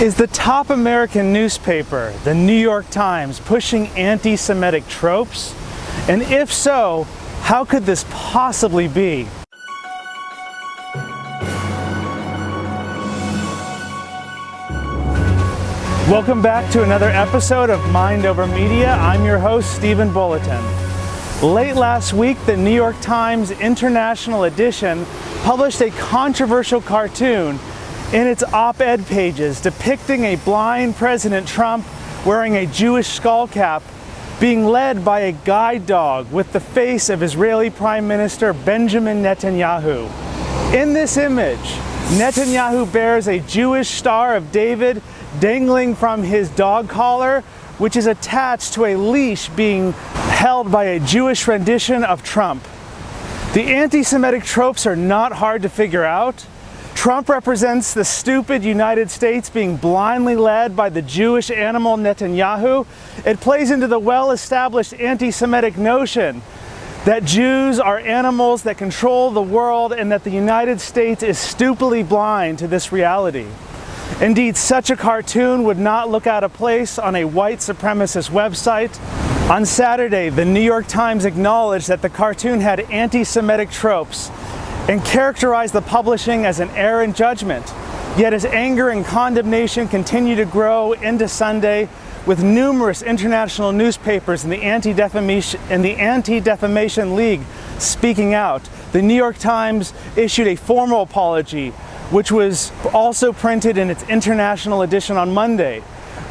Is the top American newspaper, the New York Times, pushing anti-Semitic tropes? And if so, how could this possibly be? Welcome back to another episode of Mind Over Media. I'm your host, Stephen Bolotin. Late last week, the New York Times International Edition published a controversial cartoon in its op-ed pages depicting a blind President Trump wearing a Jewish skull cap being led by a guide dog with the face of Israeli Prime Minister Benjamin Netanyahu. In this image, Netanyahu bears a Jewish Star of David dangling from his dog collar, which is attached to a leash being held by a Jewish rendition of Trump. The anti-Semitic tropes are not hard to figure out. Trump represents the stupid United States being blindly led by the Jewish animal Netanyahu. It plays into the well-established anti-Semitic notion that Jews are animals that control the world and that the United States is stupidly blind to this reality. Indeed, such a cartoon would not look out of place on a white supremacist website. On Saturday, the New York Times acknowledged that the cartoon had anti-Semitic tropes and characterized the publishing as an error in judgment. Yet as anger and condemnation continue to grow into Sunday, with numerous international newspapers and the Anti-Defamation League speaking out, the New York Times issued a formal apology, which was also printed in its international edition on Monday,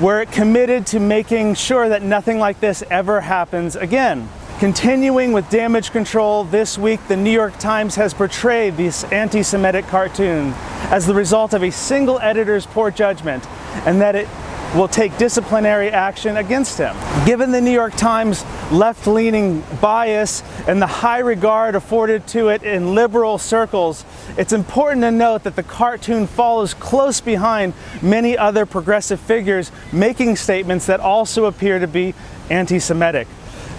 where it committed to making sure that nothing like this ever happens again. Continuing with damage control, this week the New York Times has portrayed this anti-Semitic cartoon as the result of a single editor's poor judgment, and that it will take disciplinary action against him. Given the New York Times' left-leaning bias and the high regard afforded to it in liberal circles, it's important to note that the cartoon follows close behind many other progressive figures making statements that also appear to be anti-Semitic.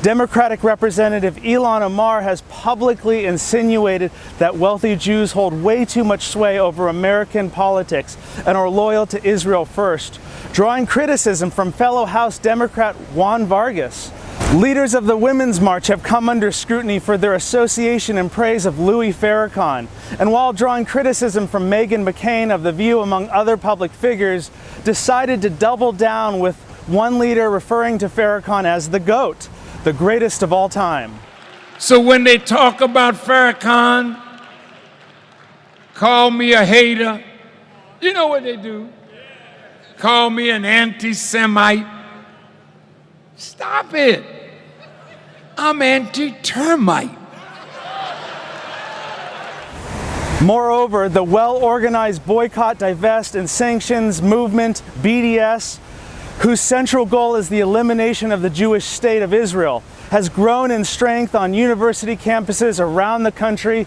Democratic Representative Ilhan Omar has publicly insinuated that wealthy Jews hold way too much sway over American politics and are loyal to Israel first, drawing criticism from fellow House Democrat Juan Vargas. Leaders of the Women's March have come under scrutiny for their association and praise of Louis Farrakhan, and while drawing criticism from Meghan McCain of The View, among other public figures, decided to double down, with one leader referring to Farrakhan as the GOAT, the greatest of all time. So when they talk about Farrakhan, call me a hater, you know what they do? Call me an anti-Semite. Stop it. I'm anti-termite. Moreover, the well-organized boycott, divest, and sanctions movement, BDS, whose central goal is the elimination of the Jewish state of Israel, has grown in strength on university campuses around the country,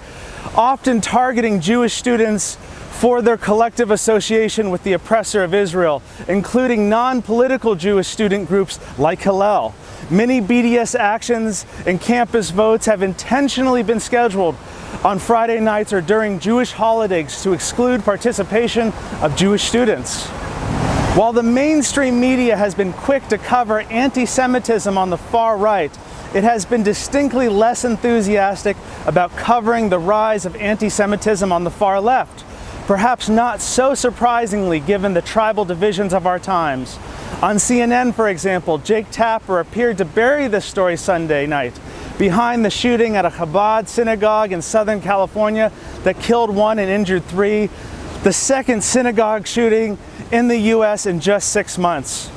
often targeting Jewish students for their collective association with the oppressor of Israel, including non-political Jewish student groups like Hillel. Many BDS actions and campus votes have intentionally been scheduled on Friday nights or during Jewish holidays to exclude participation of Jewish students. While the mainstream media has been quick to cover anti-Semitism on the far right, it has been distinctly less enthusiastic about covering the rise of anti-Semitism on the far left, perhaps not so surprisingly given the tribal divisions of our times. On CNN, for example, Jake Tapper appeared to bury this story Sunday night behind the shooting at a Chabad synagogue in Southern California that killed 1 and injured 3, the second synagogue shooting in the U.S. in just 6 months.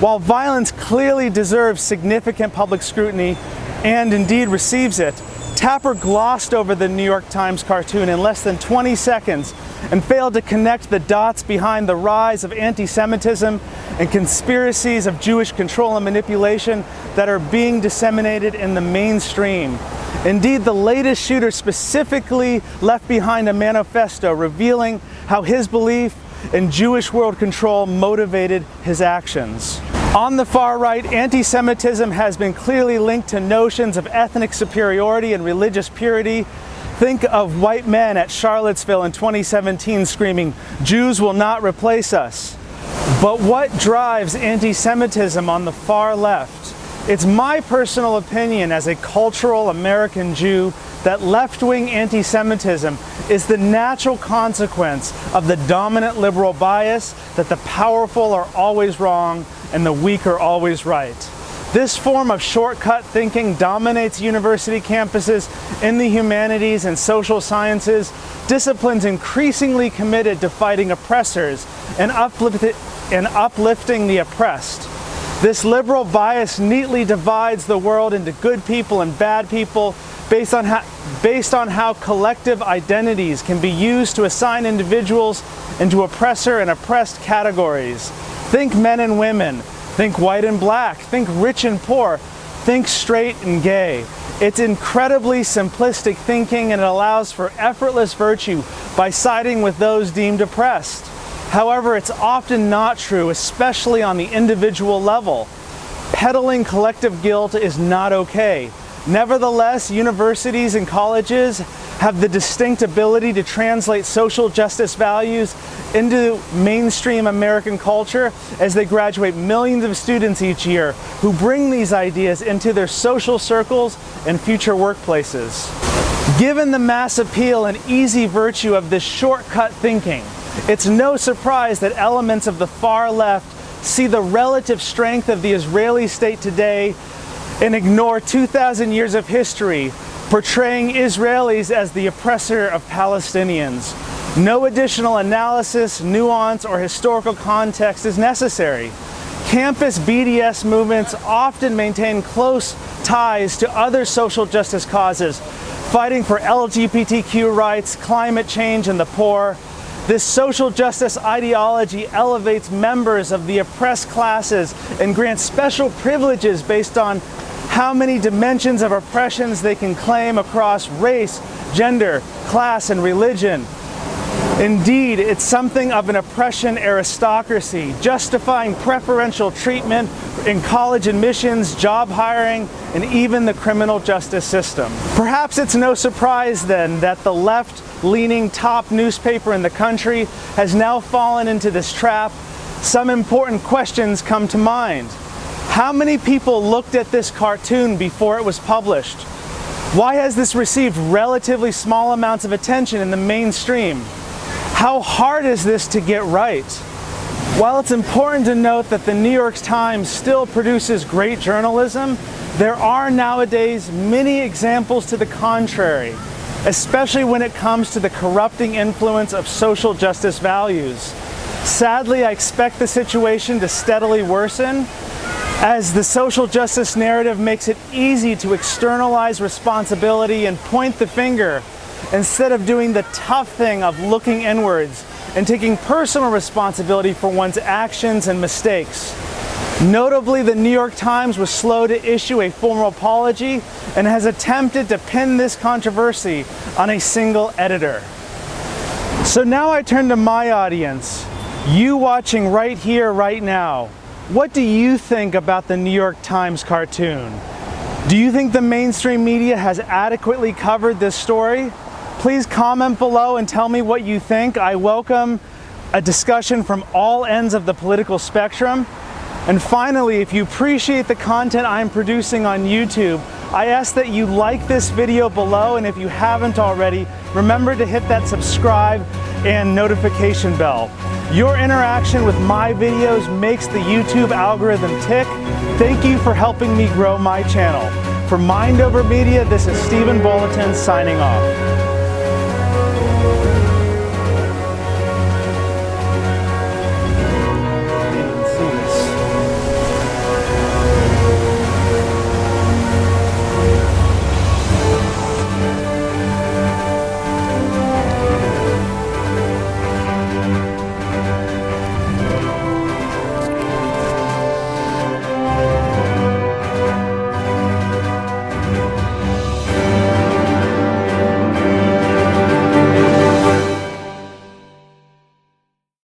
While violence clearly deserves significant public scrutiny, and indeed receives it, Tapper glossed over the New York Times cartoon in less than 20 seconds and failed to connect the dots behind the rise of anti-Semitism and conspiracies of Jewish control and manipulation that are being disseminated in the mainstream. Indeed, the latest shooter specifically left behind a manifesto revealing how his belief in Jewish world control motivated his actions. On the far right, anti-Semitism has been clearly linked to notions of ethnic superiority and religious purity. Think of white men at Charlottesville in 2017 screaming, "Jews will not replace us." But what drives anti-Semitism on the far left? It's my personal opinion as a cultural American Jew that left-wing anti-Semitism is the natural consequence of the dominant liberal bias that the powerful are always wrong and the weak are always right. This form of shortcut thinking dominates university campuses in the humanities and social sciences, disciplines increasingly committed to fighting oppressors and uplifting the oppressed. This liberal bias neatly divides the world into good people and bad people based on how collective identities can be used to assign individuals into oppressor and oppressed categories. Think men and women, think white and black, think rich and poor, think straight and gay. It's incredibly simplistic thinking, and it allows for effortless virtue by siding with those deemed oppressed. However, it's often not true, especially on the individual level. Peddling collective guilt is not okay. Nevertheless, universities and colleges have the distinct ability to translate social justice values into mainstream American culture as they graduate millions of students each year who bring these ideas into their social circles and future workplaces. Given the mass appeal and easy virtue of this shortcut thinking, it's no surprise that elements of the far left see the relative strength of the Israeli state today and ignore 2,000 years of history, portraying Israelis as the oppressor of Palestinians. No additional analysis, nuance, or historical context is necessary. Campus BDS movements often maintain close ties to other social justice causes, fighting for LGBTQ rights, climate change, and the poor. This social justice ideology elevates members of the oppressed classes and grants special privileges based on how many dimensions of oppressions they can claim across race, gender, class, and religion. Indeed, it's something of an oppression aristocracy, justifying preferential treatment in college admissions, job hiring, and even the criminal justice system. Perhaps it's no surprise then that the left-leaning top newspaper in the country has now fallen into this trap. Some important questions come to mind. How many people looked at this cartoon before it was published? Why has this received relatively small amounts of attention in the mainstream? How hard is this to get right? While it's important to note that the New York Times still produces great journalism, there are nowadays many examples to the contrary, especially when it comes to the corrupting influence of social justice values. Sadly, I expect the situation to steadily worsen, as the social justice narrative makes it easy to externalize responsibility and point the finger instead of doing the tough thing of looking inwards and taking personal responsibility for one's actions and mistakes. Notably, the New York Times was slow to issue a formal apology and has attempted to pin this controversy on a single editor. So now I turn to my audience, you watching right here, right now. What do you think about the New York Times cartoon? Do you think the mainstream media has adequately covered this story? Please comment below and tell me what you think. I welcome a discussion from all ends of the political spectrum. And finally, if you appreciate the content I'm producing on YouTube, I ask that you like this video below, and if you haven't already, remember to hit that subscribe and notification bell. Your interaction with my videos makes the YouTube algorithm tick. Thank you for helping me grow my channel. For Mind Over Media, this is Stephen Bolotin signing off.